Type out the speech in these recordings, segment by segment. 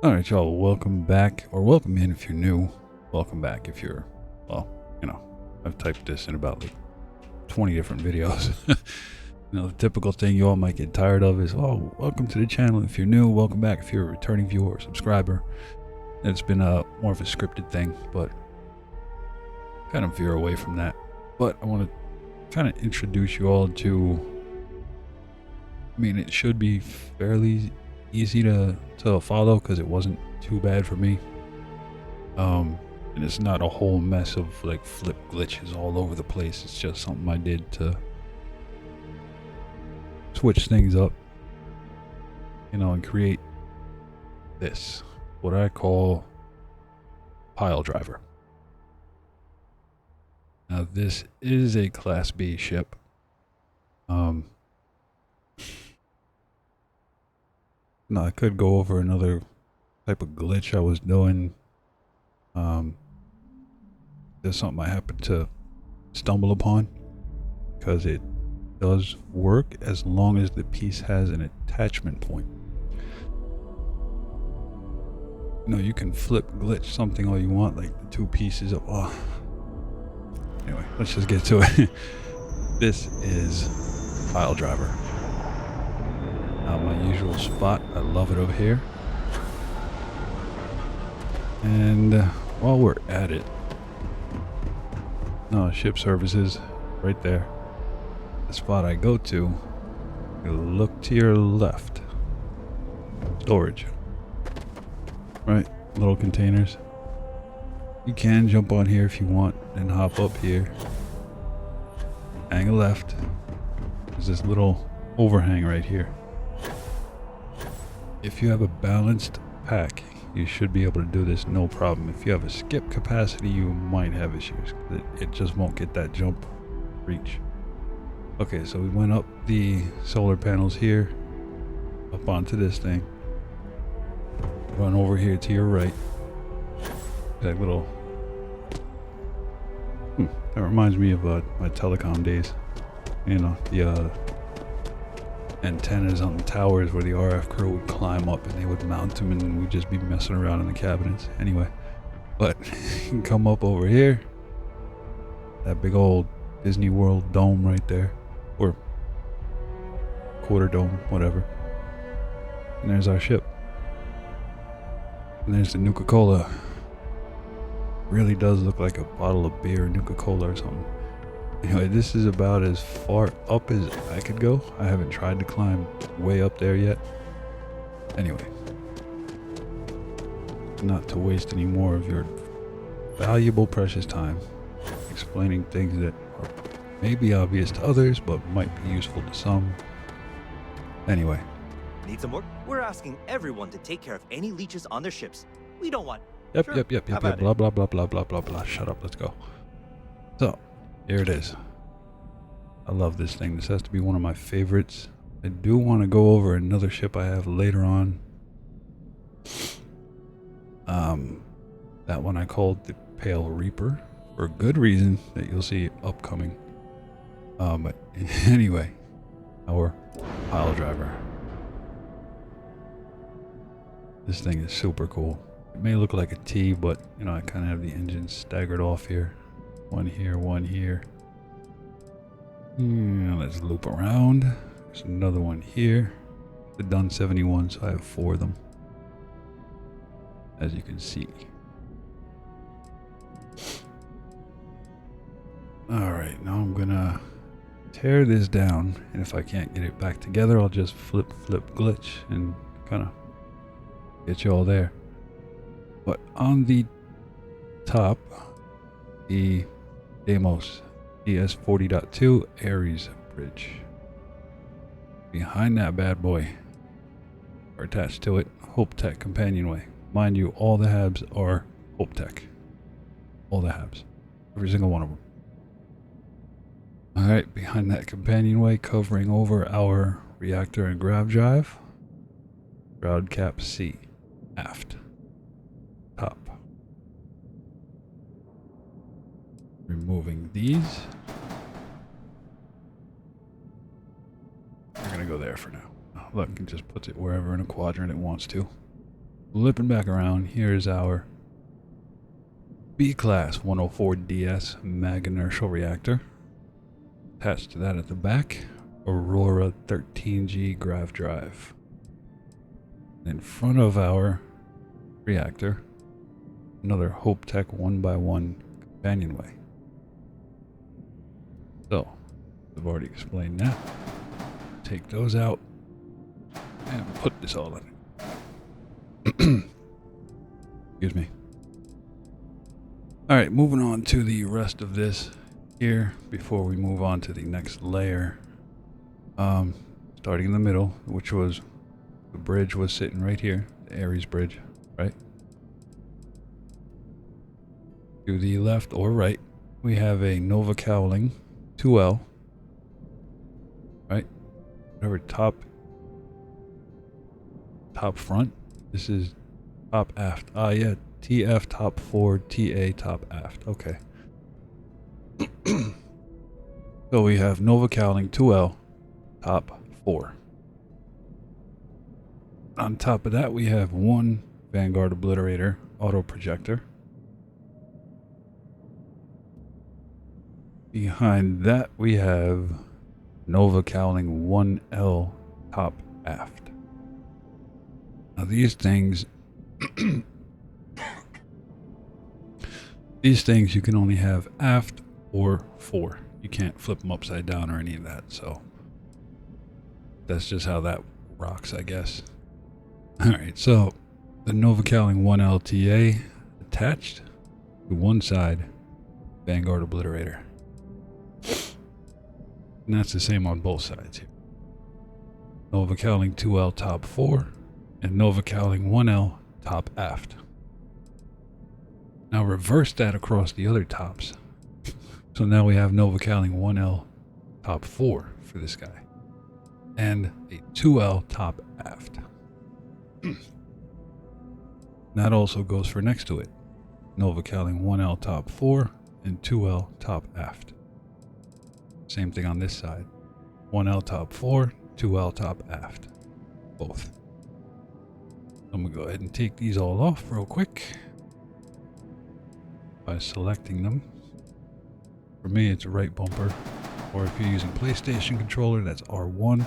Alright, y'all, welcome back, or welcome in if you're new. Welcome back if you're, well, I've typed this in about like 20 different videos. The typical thing you all might get tired of is, oh, welcome to the channel if you're new, welcome back if you're a returning viewer or subscriber. It's been more of a scripted thing, but kind of veer away from that. But I want to kind of introduce you all to, it should be fairly easy to follow because it wasn't too bad for me. And it's not a whole mess of like flip glitches all over the place. It's just something I did to switch things up, and create this, what I call Pyle Driver. Now this is a Class B ship. Now I could go over another type of glitch I was doing. There's something I happened to stumble upon, because it does work as long as the piece has an attachment point. You can flip glitch something all you want, like the two pieces of, anyway, let's just get to it. This is Pyle Driver. Now my usual spot, I love it over here. And while we're at it, ship services right there. The spot I go to, you look to your left. Storage. Right, little containers. You can jump on here if you want and hop up here. Hang a left. There's this little overhang right here. If you have a balanced pack, you should be able to do this no problem. If you have a skip capacity, you might have issues. It just won't get that jump reach. Okay, so we went up the solar panels here, up onto this thing. Run over here to your right. That little... that reminds me of my telecom days. The antennas on the towers where the RF crew would climb up and they would mount them and we'd just be messing around in the cabinets. Anyway, but you can come up over here. That big old Disney World dome right there. Or quarter dome, whatever. And there's our ship. And there's the Nuka-Cola. Really does look like a bottle of beer, Nuka-Cola or something. Anyway, this is about as far up as I could go. I haven't tried to climb way up there yet. Anyway, not to waste any more of your valuable, precious time explaining things that are maybe obvious to others, but might be useful to some. Anyway. Need some work? We're asking everyone to take care of any leeches on their ships. We don't want... Yep, Sure. yep, blah, blah, blah, blah, blah, blah, blah. Shut up, let's go. So, here it is. I love this thing. This has to be one of my favorites. I do want to go over another ship I have later on. That one I called the Pale Reaper, for a good reason that you'll see upcoming. But anyway, our Pyle Driver. This thing is super cool. It may look like a T, but I kind of have the engines staggered off here. One here, one here. Let's loop around. There's another one here. The Dun 71, so I have 4 of them, as you can see. Alright, now I'm gonna tear this down, and if I can't get it back together, I'll just flip glitch and kind of get you all there. But on the top, the Deimos ES40.2 Ares bridge. Behind that bad boy, or attached to it, Hope Tech companionway. Mind you, all the habs are Hope Tech. All the habs. Every single one of them. Alright, behind that companionway, covering over our reactor and grav drive. Shroud cap C. Aft. Top. Removing these. We're gonna go there for now. Look, it just puts it wherever in a quadrant it wants to. Flipping back around, here's our B-Class 104DS mag inertial reactor. Attached to that at the back, Aurora 13G grav drive. In front of our reactor, another Hope Tech 1x1 companionway. So, I've already explained that. Take those out and put this all in. Excuse me. Alright, moving on to the rest of this here before we move on to the next layer. Starting in the middle, which was the bridge was sitting right here, the Ares bridge, right? To the left or right, we have a Nova cowling 2L, right? Whatever top front. This is top aft. Yeah, TF top forward, TA top aft. Okay. So we have Nova cowling 2L top 4. On top of that, we have one Vanguard Obliterator auto projector. Behind that, we have Nova cowling 1L top aft. Now these things, you can only have aft or 4. You can't flip them upside down or any of that. So that's just how that rocks, I guess. All right, so the Nova cowling 1LTA attached to one side, Vanguard Obliterator. And that's the same on both sides here. Nova cowling 2L top 4 and Nova cowling 1L top aft. Now reverse that across the other tops. So now we have Nova cowling 1L top 4 for this guy. And a 2L top aft. That also goes for next to it. Nova cowling 1L top 4 and 2L top aft. Same thing on this side. 1L top 4, 2L top aft. Both. I'm going to go ahead and take these all off real quick by selecting them. For me, it's a right bumper. Or if you're using PlayStation controller, that's R1.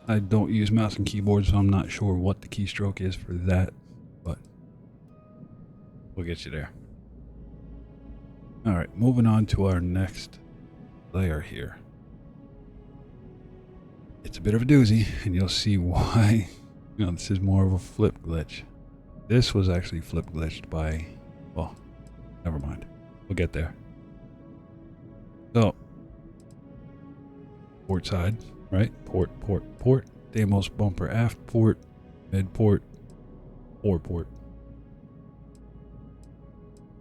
I don't use mouse and keyboard, so I'm not sure what the keystroke is for that, but we'll get you there. All right, moving on to our next layer here. It's a bit of a doozy, and you'll see why. This is more of a flip glitch. This was actually flip glitched by, well, never mind. We'll get there. So, port side, right? Port. Deimos bumper aft port, mid port, foreport.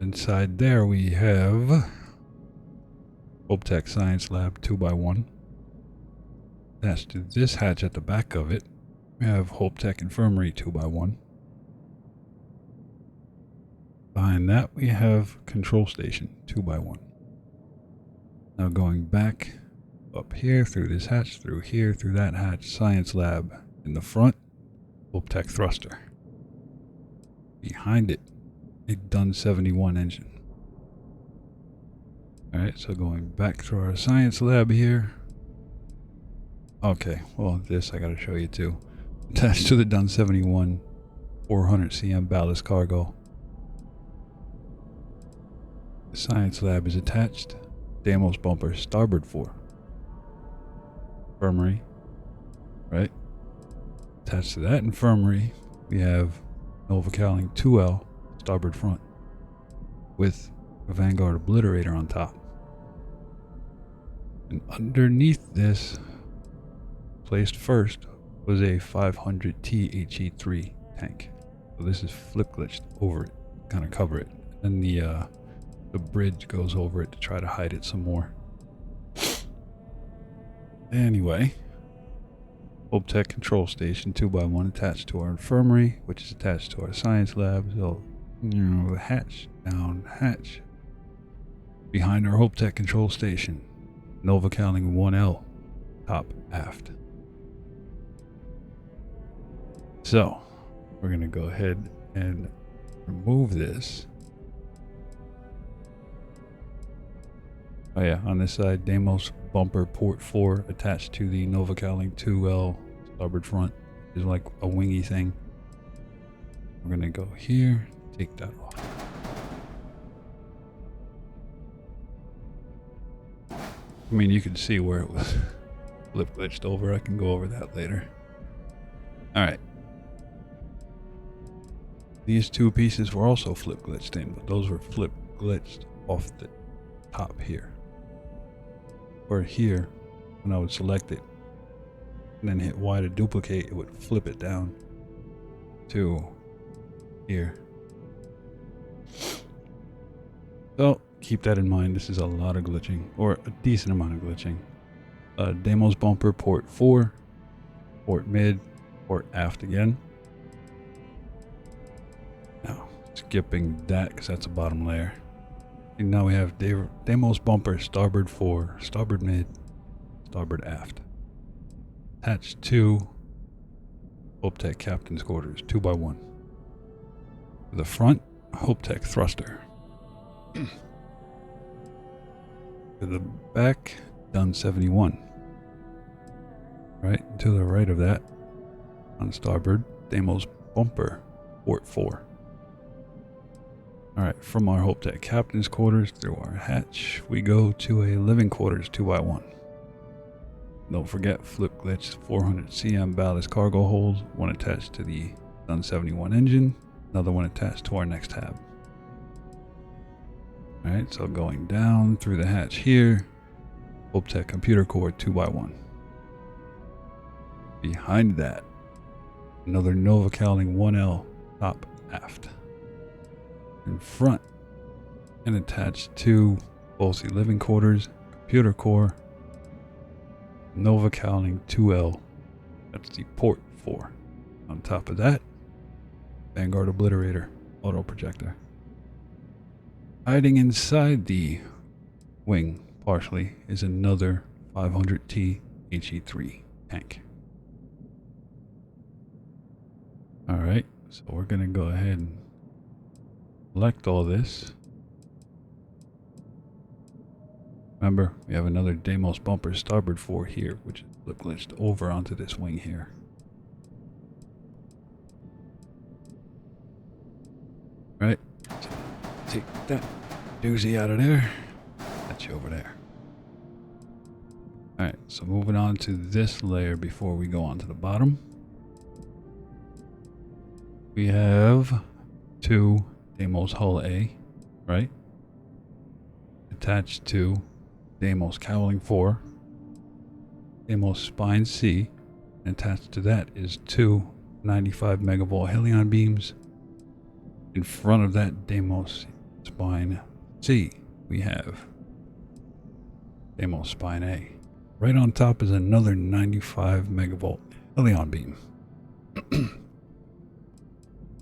Inside there we have Hope Tech Science Lab 2x1. Attached to this hatch at the back of it, we have Hope Tech Infirmary 2x1. Behind that we have Control Station 2x1. Now going back up here through this hatch, through here, through that hatch, Science Lab in the front, Hope Tech Thruster. Behind it, a Dun 71 engine. Alright, so going back through our Science Lab here. Okay, well this I gotta show you too. Attached to the Dun 71 400 cm ballast cargo. The Science Lab is attached. Deimos bumper starboard 4. Infirmary, right? Attached to that infirmary, we have Nova cowling 2L starboard front with a Vanguard Obliterator on top. And underneath this, placed first, was a 500T HE3 tank. So this is flip glitched over it, kind of cover it. And the bridge goes over it to try to hide it some more. Anyway, Hope Tech Control Station 2x1 attached to our infirmary, which is attached to our science lab. So, hatch, down, hatch. Behind our Hope Tech Control Station, Nova cowling 1L, top, aft. So, we're going to go ahead and remove this. Oh yeah, on this side, Deimos bumper port 4 attached to the Nova Cowling 2L starboard front is like a wingy thing. We're going to go here, take that off. I mean, you can see where it was flip glitched over. I can go over that later. All right. These two pieces were also flip glitched in, but those were flip glitched off the top here. Or here, when I would select it and then hit Y to duplicate, it would flip it down to here. So keep that in mind. This is a lot of glitching, or a decent amount of glitching. Deimos bumper port 4, port mid, port aft again. Now skipping that because that's a bottom layer. And now we have Deimos bumper starboard 4, starboard mid, starboard aft. Attached to HopeTech captain's quarters, 2x1. To the front, HopeTech thruster. To the back, Dun 71. Right to the right of that, on starboard, Deimos bumper port 4. Alright, from our HopeTech captain's quarters through our hatch, we go to a living quarters 2x1. Don't forget, flip glitch 400 cm ballast cargo hold, one attached to the Dun 71 engine, another one attached to our next tab. Alright, so going down through the hatch here, HopeTech computer core 2x1. Behind that, another Nova Cowling 1L top aft. In front and attached to both the living quarters, computer core, Nova Cowling 2L, that's the port 4. On top of that, Vanguard Obliterator auto projector. Hiding inside the wing partially is another 500T HE3 tank. Alright, so we're going to go ahead and select all this. Remember, we have another Deimos bumper starboard 4 here, which is flip glitched over onto this wing here. Right, so take that doozy out of there. That's you over there. Alright, so moving on to this layer before we go on to the bottom. We have two Deimos hull A, right? Attached to Deimos Cowling 4, Deimos Spine C, and attached to that is two 95 megavolt Helion beams. In front of that Deimos Spine C, we have Deimos Spine A. Right on top is another 95 megavolt Helion beam.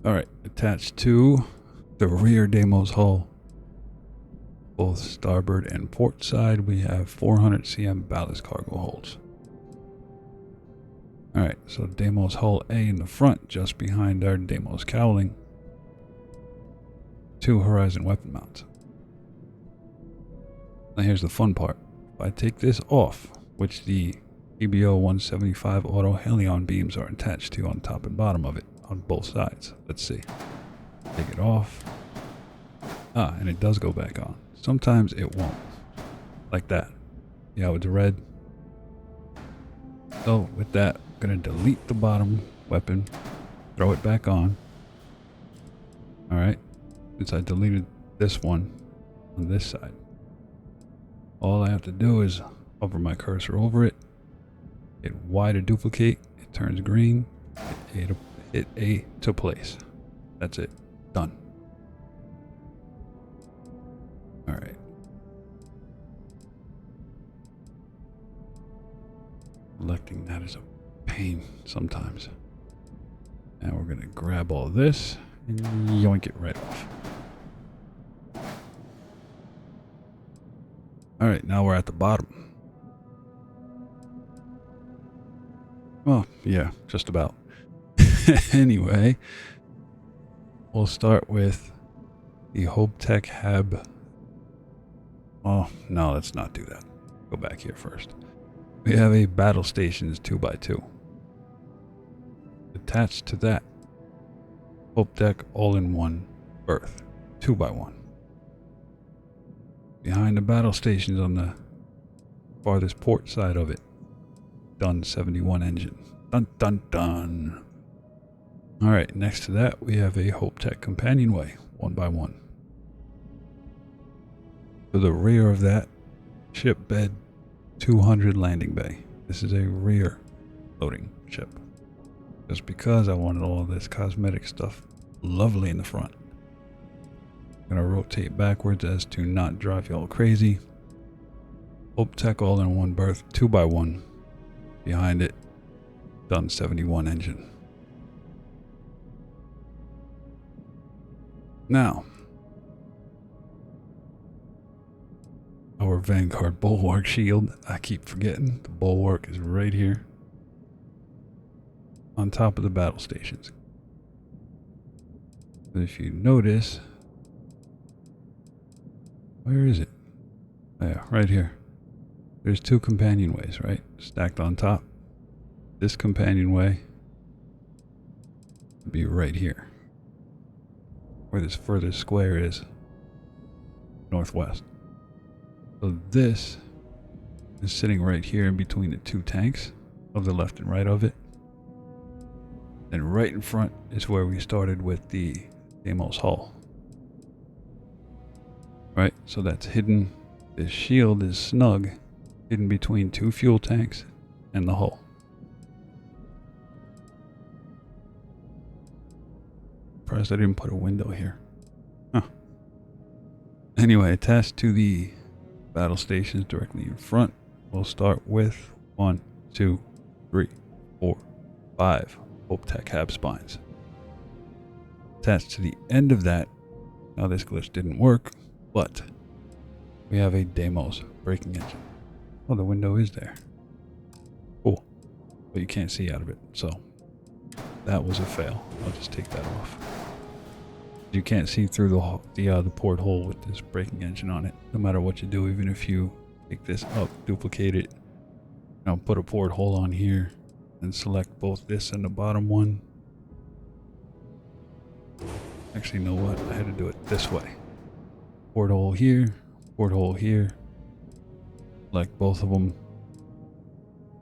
Alright, attached to the rear Deimos hull, both starboard and port side, we have 400 cm ballast cargo holds. Alright, so Deimos hull A in the front, just behind our Deimos Cowling. Two Horizon weapon mounts. Now here's the fun part. If I take this off, which the EBO 175 auto Helion beams are attached to on top and bottom of it, on both sides. Let's see. Take it off. Ah, and it does go back on. Sometimes it won't. Like that. See how it's red? So with that, I'm going to delete the bottom weapon, throw it back on. Alright. Since I deleted this one on this side, all I have to do is hover my cursor over it, hit Y to duplicate, it turns green, hit A to place. That's it. Done. Alright. Selecting that is a pain sometimes. Now we're going to grab all this and yoink it right off. Alright, now we're at the bottom. Well, yeah, just about. Anyway, we'll start with the Hope Tech Hab. Oh, no, let's not do that. Go back here first. We have a Battle Stations 2x2. Attached to that, Hope Tech all-in-one berth 2x1. Behind the Battle Stations on the farthest port side of it, Dun 71 engine. Dun dun dun. Alright, next to that we have a Hope Tech companionway 1x1. To the rear of that, ship bed 200 landing bay. This is a rear loading ship. Just because I wanted all this cosmetic stuff lovely in the front. I'm gonna rotate backwards as to not drive you all crazy. Hope Tech all in one berth 2x1. Behind it, Dun 71 engine. Now, our Vanguard bulwark shield. I keep forgetting the bulwark is right here on top of the battle stations. But if you notice, where is it? Yeah, right here. There's two companionways, right? Stacked on top. This companionway would be right here, where this furthest square is, northwest. So this is sitting right here in between the two tanks of the left and right of it. And right in front is where we started with the Deimos hull. Right, so that's hidden. This shield is snug, hidden between two fuel tanks and the hull. Surprised I didn't put a window here. Huh. Anyway, attached to the battle stations directly in front, we'll start with 1, 2, 3, 4, 5 Hope Tech Hab spines. Attached to the end of that, now this glitch didn't work, but we have a Deimos braking engine. Oh, the window is there. Cool. But you can't see out of it, so that was a fail. I'll just take that off. You can't see through the porthole with this braking engine on it, no matter what you do. Even if you take this up, duplicate it, put a porthole on here, and select both this and the bottom one. Actually, you know what? I had to do it this way. Porthole here, select both of them,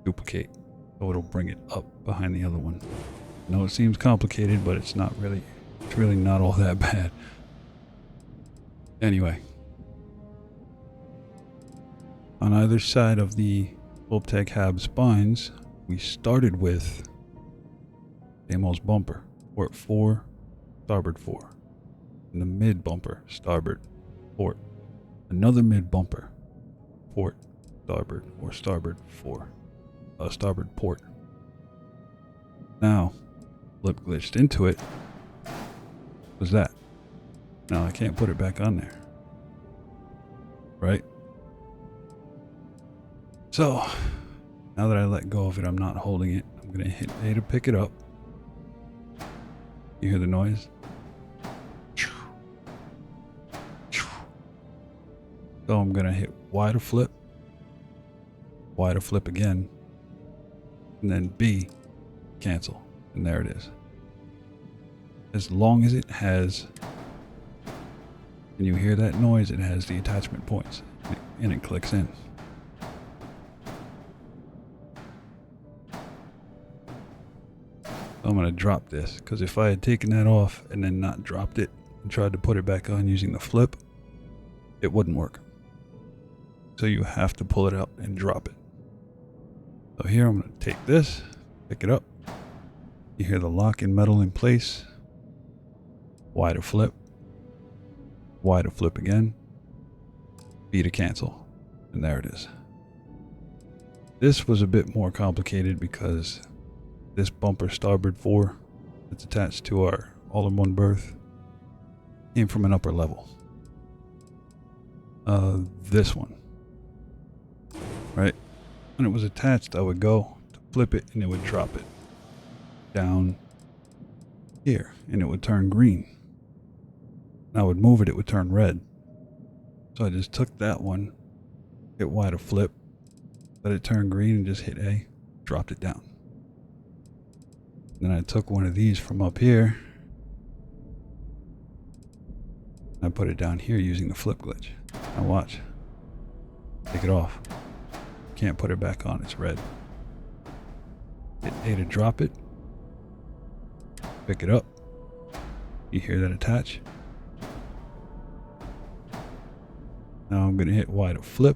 duplicate, so it'll bring it up behind the other one. I know it seems complicated, but it's not really. It's really not all that bad. Anyway, on either side of the Hope Tech Hab spines, we started with Deimos bumper, port 4, starboard 4. And the mid bumper, starboard, port. Another mid bumper, port, starboard, or starboard 4, starboard port. Now, flip glitched into it. Was that? No, I can't put it back on there. Right? So, now that I let go of it, I'm not holding it. I'm going to hit A to pick it up. You hear the noise? So I'm going to hit Y to flip again, and then B, cancel. And there it is. As long as it has, and you hear that noise, it has the attachment points, and it clicks in. I'm going to drop this, because if I had taken that off and then not dropped it and tried to put it back on using the flip, it wouldn't work. So you have to pull it out and drop it. So here I'm going to take this, pick it up. You hear the lock and metal in place. Y to flip again, B to cancel, and there it is. This was a bit more complicated because this bumper starboard 4 that's attached to our all-in-one berth came from an upper level. This one, right? When it was attached, I would go to flip it and it would drop it down here, and it would turn green. I would move it, it would turn red. So I just took that one, hit Y to flip, let it turn green, and just hit A, dropped it down. Then I took one of these from up here, I put it down here using the flip glitch. Now watch. Take it off. Can't put it back on, it's red. Hit A to drop it. Pick it up. You hear that attach? Now I'm going to hit Y to flip.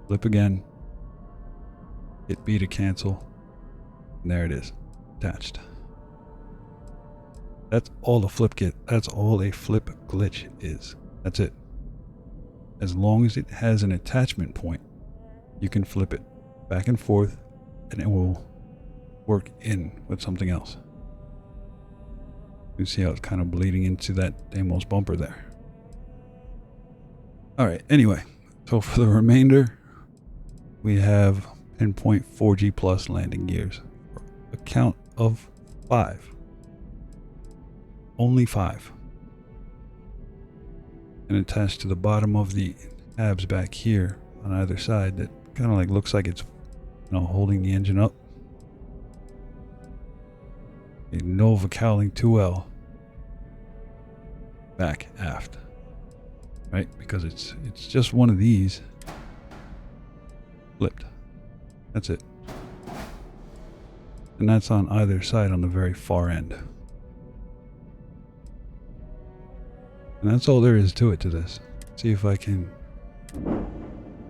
Flip again. Hit B to cancel. And there it is. Attached. That's all the flip kit. That's all a flip glitch is. That's it. As long as it has an attachment point, you can flip it back and forth and it will work in with something else. You see how it's kind of bleeding into that Deimos bumper there. Alright, anyway. So for the remainder, we have pinpoint 4G plus landing gears. A count of 5. Only 5. And attached to the bottom of the tabs back here on either side that kind of like looks like it's, holding the engine up. A Nova Cowling 2L back aft. Right? Because it's just one of these flipped. That's it. And that's on either side on the very far end. And that's all there is to it to this. See if I can...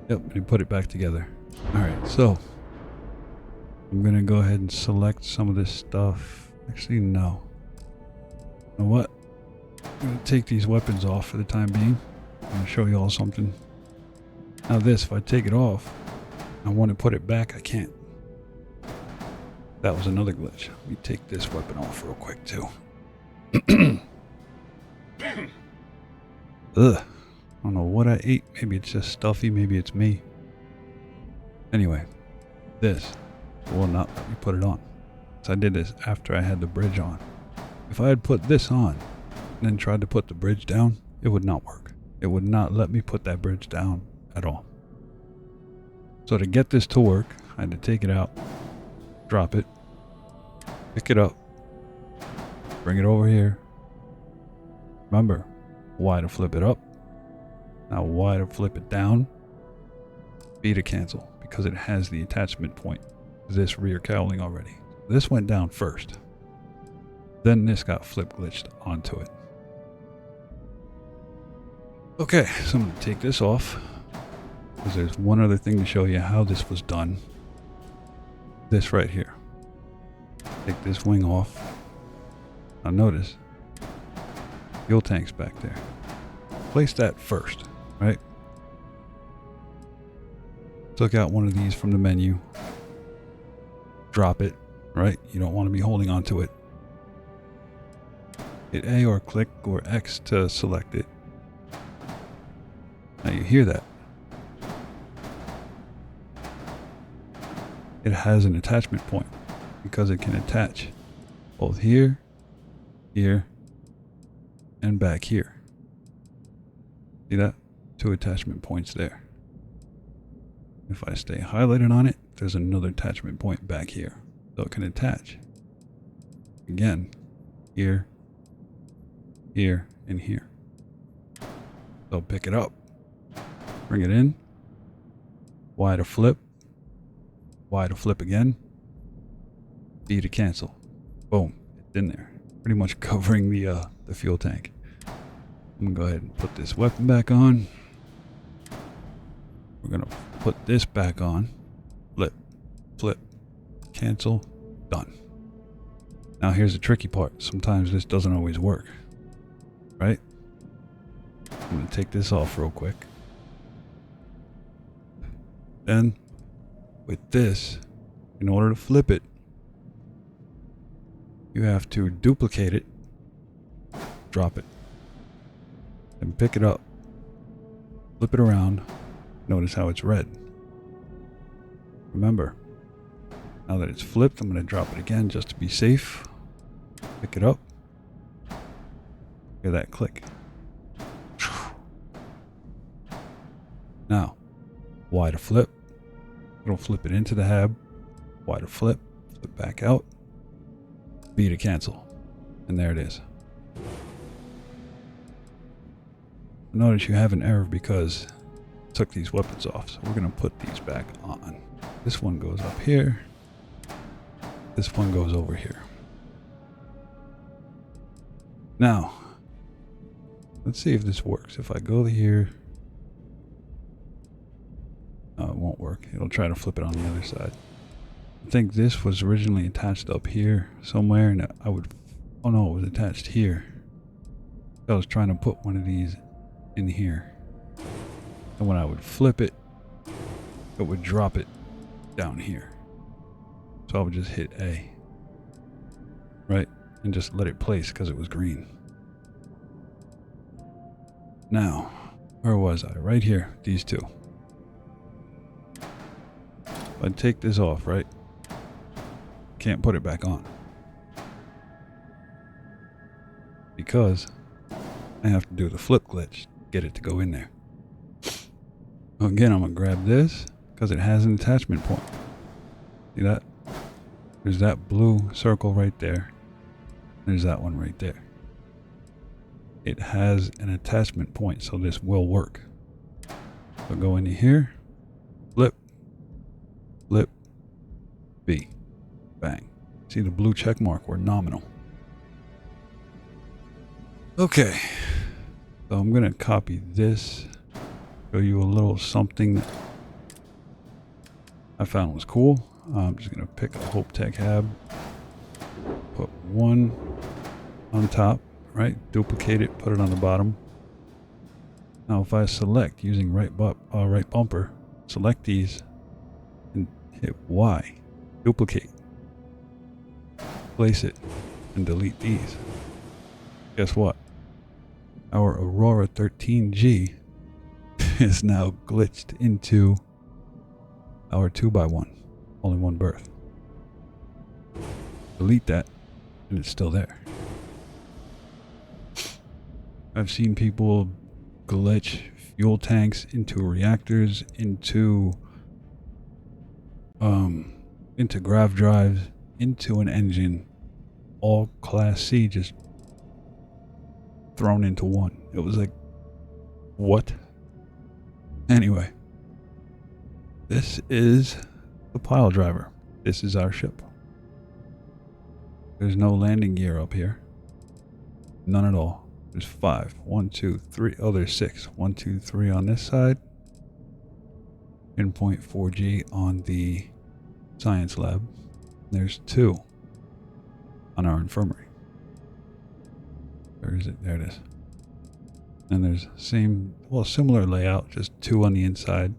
Yep, and put it back together. Alright, so... I'm going to go ahead and select some of this stuff. Actually, no. You know what? I'm going to take these weapons off for the time being. I'm going to show you all something. Now this, if I take it off, I want to put it back, I can't. That was another glitch. Let me take this weapon off real quick too. Ugh. I don't know what I ate. Maybe it's just stuffy. Maybe it's me. Anyway, this will not let me put it on. So I did this after I had the bridge on. If I had put this on and then tried to put the bridge down, it would not work. It would not let me put that bridge down at all. So to get this to work, I had to take it out, drop it, pick it up, bring it over here. Remember, Y to flip it up. Now Y to flip it down. B to cancel because it has the attachment point to this rear cowling already. This went down first. Then this got flip glitched onto it. Okay, so I'm going to take this off because there's one other thing to show you how this was done. This right here. Take this wing off. Now notice, fuel tank's back there. Place that first, right? Took out one of these from the menu. Drop it, right? You don't want to be holding on to it. Hit A or click or X to select it. Now you hear that. It has an attachment point because it can attach both here, here, and back here. See that? 2 attachment points there. If I stay highlighted on it, there's another attachment point back here. So it can attach. Again, here, here, and here. So pick it up. Bring it in. Y to flip. Y to flip again. D to cancel. Boom. It's in there. Pretty much covering the fuel tank. I'm going to go ahead and put this weapon back on. We're going to put this back on. Flip. Flip. Cancel. Done. Now here's the tricky part. Sometimes this doesn't always work. Right? I'm going to take this off real quick. Then, with this, in order to flip it, you have to duplicate it, drop it, and pick it up, flip it around. Notice how it's red. Remember, now that it's flipped, I'm going to drop it again just to be safe. Pick it up. Hear that click. Now, Y to flip. It'll flip it into the hab. Y to flip. Flip back out. B to cancel. And there it is. Notice you have an error because it took these weapons off. So we're going to put these back on. This one goes up here. This one goes over here. Now, let's see if this works. If I go here, no, it won't work. It'll try to flip it on the other side. I think this was originally attached up here somewhere, and I would, oh no, it was attached here. I was trying to put one of these in here. And when I would flip it, it would drop it down here. So I would just hit A, right? And just let it place because it was green. Now, where was I? Right here, these two. If I take this off, right? Can't put it back on. Because I have to do the flip glitch, get it to go in there. Again, I'm gonna grab this because it has an attachment point. See that? There's that blue circle right there. There's that one right there. It has an attachment point, so this will work. So go into here, flip, flip, B, bang. See the blue check mark? We're nominal. Okay, so I'm gonna copy this, show you a little something I found was cool. I'm just gonna pick a Hope Tech hab, put one on top, right? Duplicate it, put it on the bottom. Now if I select using right bumper, select these and hit Y, duplicate, place it, and delete these. Guess what? Our Aurora 13G is now glitched into our 2x1, only one berth. Delete that, and it's still there. I've seen people glitch fuel tanks into reactors, into grav drives, into an engine, all Class C, just thrown into one. It was like, what? Anyway, this is the Pyle Driver. This is our ship. There's no landing gear up here. None at all. There's 5. 1, 2, 3. Oh, there's 6. 1, 2, 3 on this side. Pinpoint 4G on the science lab. There's 2 on our infirmary. Where is it? There it is. And there's similar layout, just 2 on the inside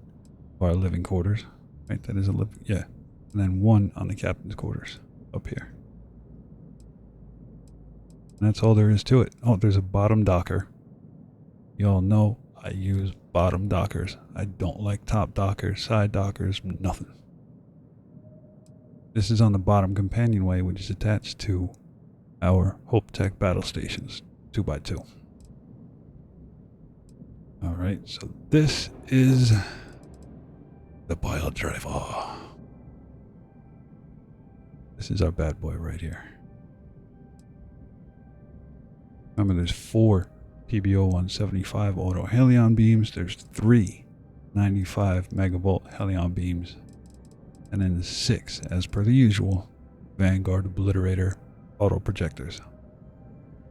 of our living quarters. Right, that is a living, yeah. And then 1 on the captain's quarters up here. And that's all there is to it. Oh, there's a bottom docker. Y'all know I use bottom dockers. I don't like top dockers, side dockers, nothing. This is on the bottom companionway, which is attached to our Hope Tech battle stations, 2x2. All right, so this is the Pyle Driver. This is our bad boy right here. Remember, there's 4 PBO 175 auto helion beams. There's 3 95 megavolt helion beams. And then 6, as per the usual, Vanguard Obliterator auto projectors.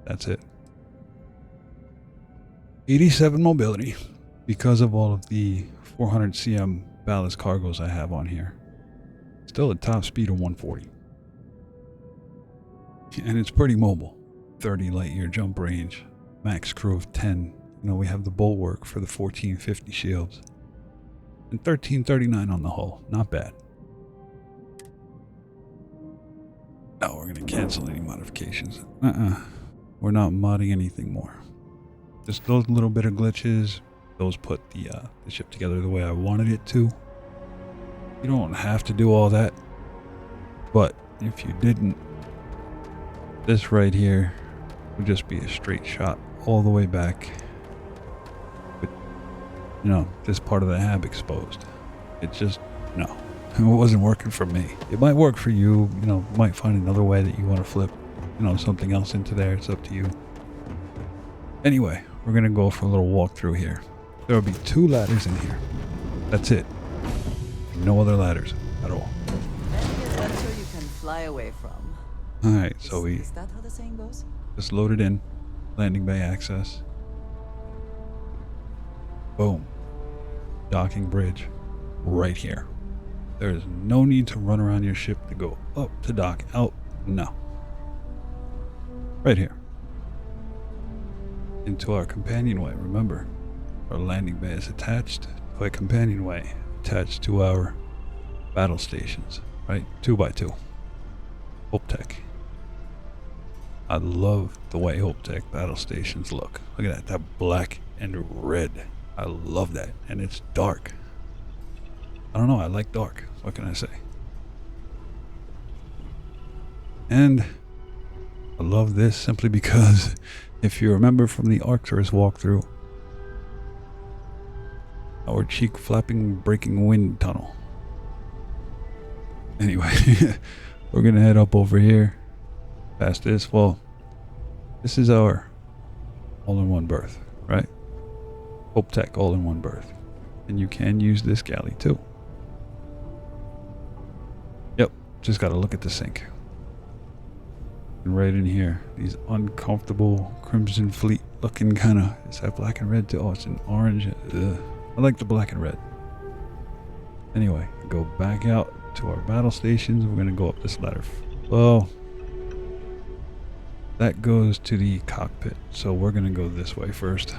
That's it. 87 mobility because of all of the 400 cm ballast cargoes I have on here. Still a top speed of 140. And it's pretty mobile. 30 light year jump range, max crew of 10. You know, we have the bulwark for the 1450 shields. And 1339 on the hull. Not bad. Now we're going to cancel any modifications. We're not modding anything more. Just those little bit of glitches. Those put the ship together the way I wanted it to. You don't have to do all that. But if you didn't, This right here would just be a straight shot all the way back with, you know, this part of the hab exposed. It just, no, it wasn't working for me. It might work for you, you know, might find another way that you want to flip, you know, something else into there. It's up to you. Anyway, we're going to go for a little walk through here. There will be 2 ladders in here. That's it. No other ladders at all. Any adventure you can fly away from. Alright, so Is that how the saying goes? just loaded in. Landing bay access. Boom. Docking bridge. Right here. There is no need to run around your ship to go up to dock, out. No. Right here. Into our companionway. Remember, our landing bay is attached to a companionway attached to our battle stations. Right? 2x2. Hope Tech. I love the way Hope Tech battle stations look. Look at that black and red. I love that. And it's dark. I don't know, I like dark. What can I say? And I love this simply because if you remember from the Arcturus walkthrough, our cheek flapping breaking wind tunnel. Anyway, we're gonna head up over here past this. Well, this is our all-in-one berth, right? Hope Tech all-in-one berth. And you can use this galley too. Yep, just gotta look at the sink. And right in here, these uncomfortable Crimson Fleet looking kind of, is that black and red too? Oh, it's an orange. Ugh. I like the black and red. Anyway, go back out to our battle stations. We're gonna go up this ladder. Well, that goes to the cockpit, so we're gonna go this way first.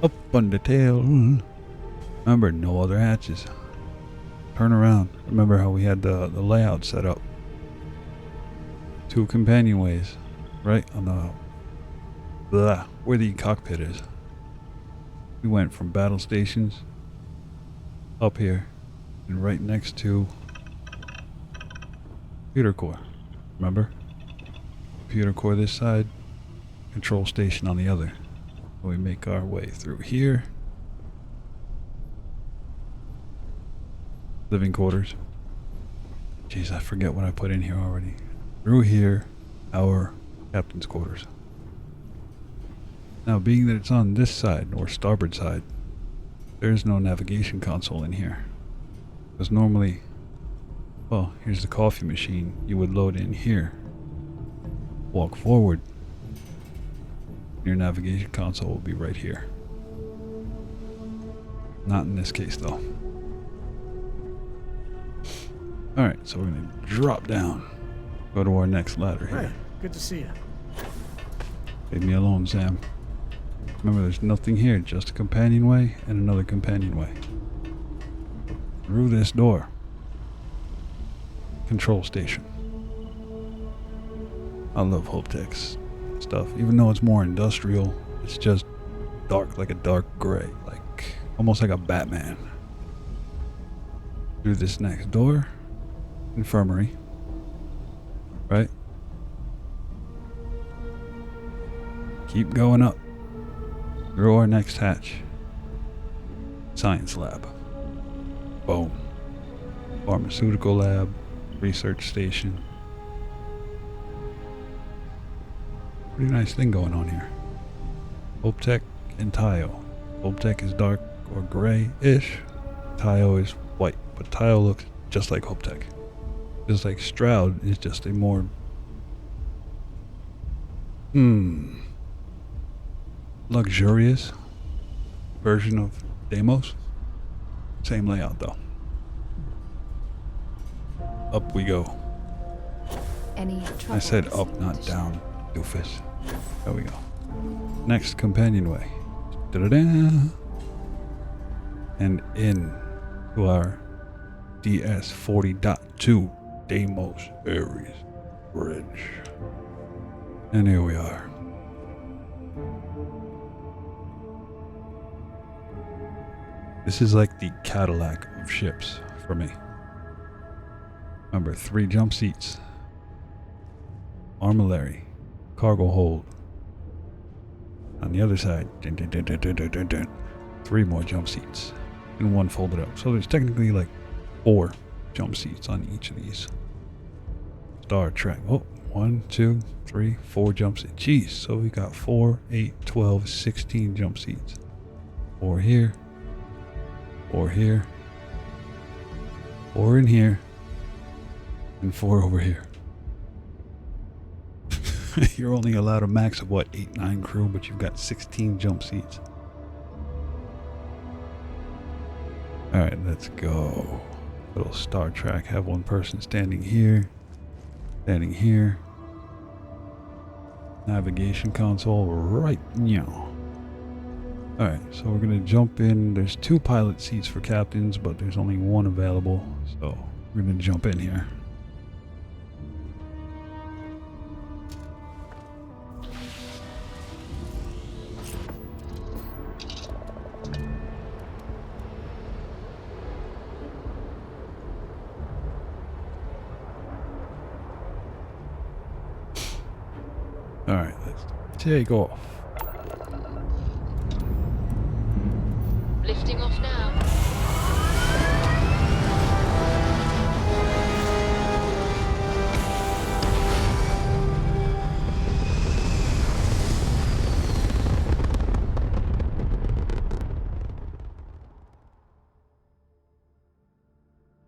Up on the tail. Remember, no other hatches. Turn around. Remember how we had the layout set up. 2 companionways, right on the where the cockpit is. We went from battle stations up here and right next to computer core. Remember? Computer core this side, control station on the other. We make our way through here. Living quarters. Jeez, I forget what I put in here already. Through here, our captain's quarters. Now, being that it's on this side, or starboard side, there's no navigation console in here. Because normally, well, here's the coffee machine. You would load in here. Walk forward. Your navigation console will be right here. Not in this case, though. Alright, so we're going to drop down. Go to our next ladder here. Hey, good to see you. Leave me alone, Sam. Remember, there's nothing here, just a companionway and another companionway. Through this door. Control station. I love Hope Tech's stuff. Even though it's more industrial, it's just dark, like a dark gray. Like, almost like a Batman. Through this next door. Infirmary. Right? Keep going up. Through our next hatch. Science lab. Boom. Pharmaceutical lab. Research station. Pretty nice thing going on here. Hope Tech and Tayo. Hope Tech is dark or gray-ish. Tayo is white, but Tayo looks just like Hope Tech. Just like Stroud is just a more luxurious version of Deimos. Same layout though. Up we go. Any trouble I said this up, not edition? down, doofus. There we go. Next companionway. Da-da-da. And in to our DS 40.2 Deimos Ares Bridge. And here we are. This is like the Cadillac of ships for me. Remember, 3 jump seats. Armillary. Cargo hold. On the other side, dun, dun, dun, dun, dun, dun, dun, dun. 3 more jump seats. And 1 folded up. So there's technically like 4 jump seats on each of these. Star Trek. Oh, 1, 2, 3, 4 jump seats. Jeez, so we got 4, 8, 12, 16 jump seats. 4 here. 4 here. 4 in here. And 4 over here. You're only allowed a max of what, 8, 9 crew, but you've got 16 jump seats. Alright, let's go. Little Star Trek. Have 1 person standing here. Standing here. Navigation console right now. Alright, so we're gonna jump in. There's 2 pilot seats for captains, but there's only 1 available. So we're gonna jump in here. Alright, let's take off. Lifting off now.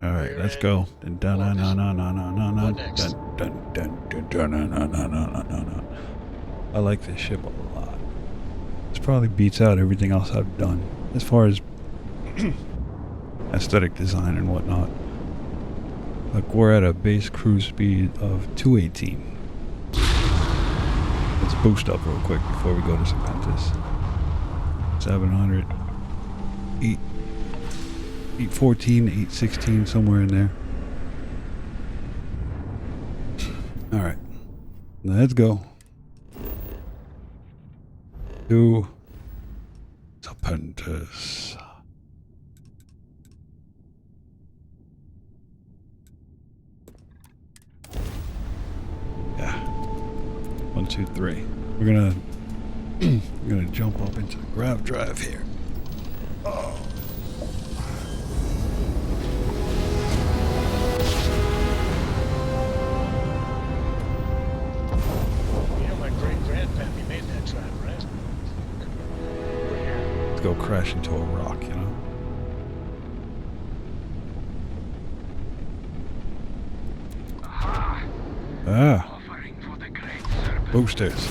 Alright, let's go. I like this ship a lot. This probably beats out everything else I've done as far as aesthetic design and whatnot. Look, we're at a base cruise speed of 218. Let's boost up real quick before we go to Serpentis. 700, 814, 816, somewhere in there. Alright, let's go. To Serpentis. Yeah. 1, 2, 3. We're gonna jump up into the grav drive here. Oh. Go crash into a rock, you know. Ah, boosters.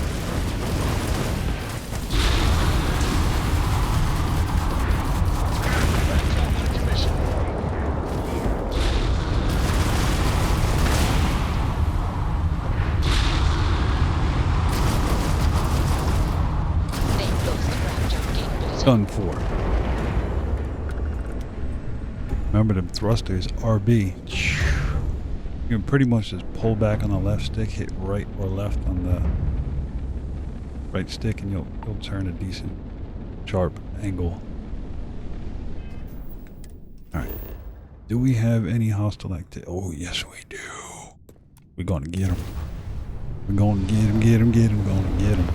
Done for. Remember the thrusters, RB. You can pretty much just pull back on the left stick, hit right or left on the right stick, and you'll turn a decent sharp angle. Alright. Do we have any hostile activity? Oh yes we do. We're gonna get them. We're gonna get him, gonna get him.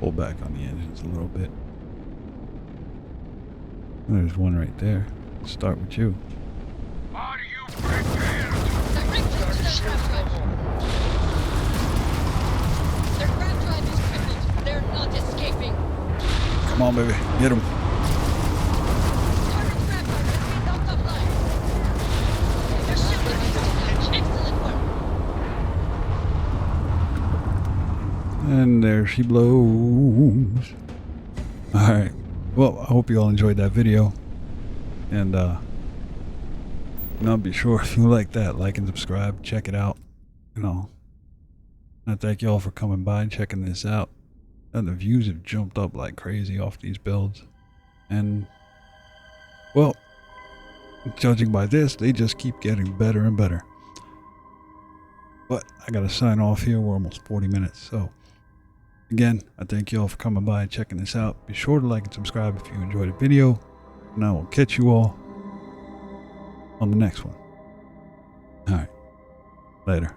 Pull back on the engines a little bit. There's one right there. Let's start with you. Are you prepared? Their grav drive is crippled. They're not escaping. Come on, baby. Get him. Target's grav drive has been knocked offline. Their ship is detached. Excellent work. And there she blows. Alright. Well, I hope you all enjoyed that video. And, be sure if you like that, like and subscribe. Check it out. You know. And I thank you all for coming by and checking this out. And the views have jumped up like crazy off these builds. And, well, judging by this, they just keep getting better and better. But I gotta sign off here. We're almost 40 minutes, so Again, I thank you all for coming by and checking this out. Be sure to like and subscribe if you enjoyed the video. And I will catch you all on the next one. All right. Later.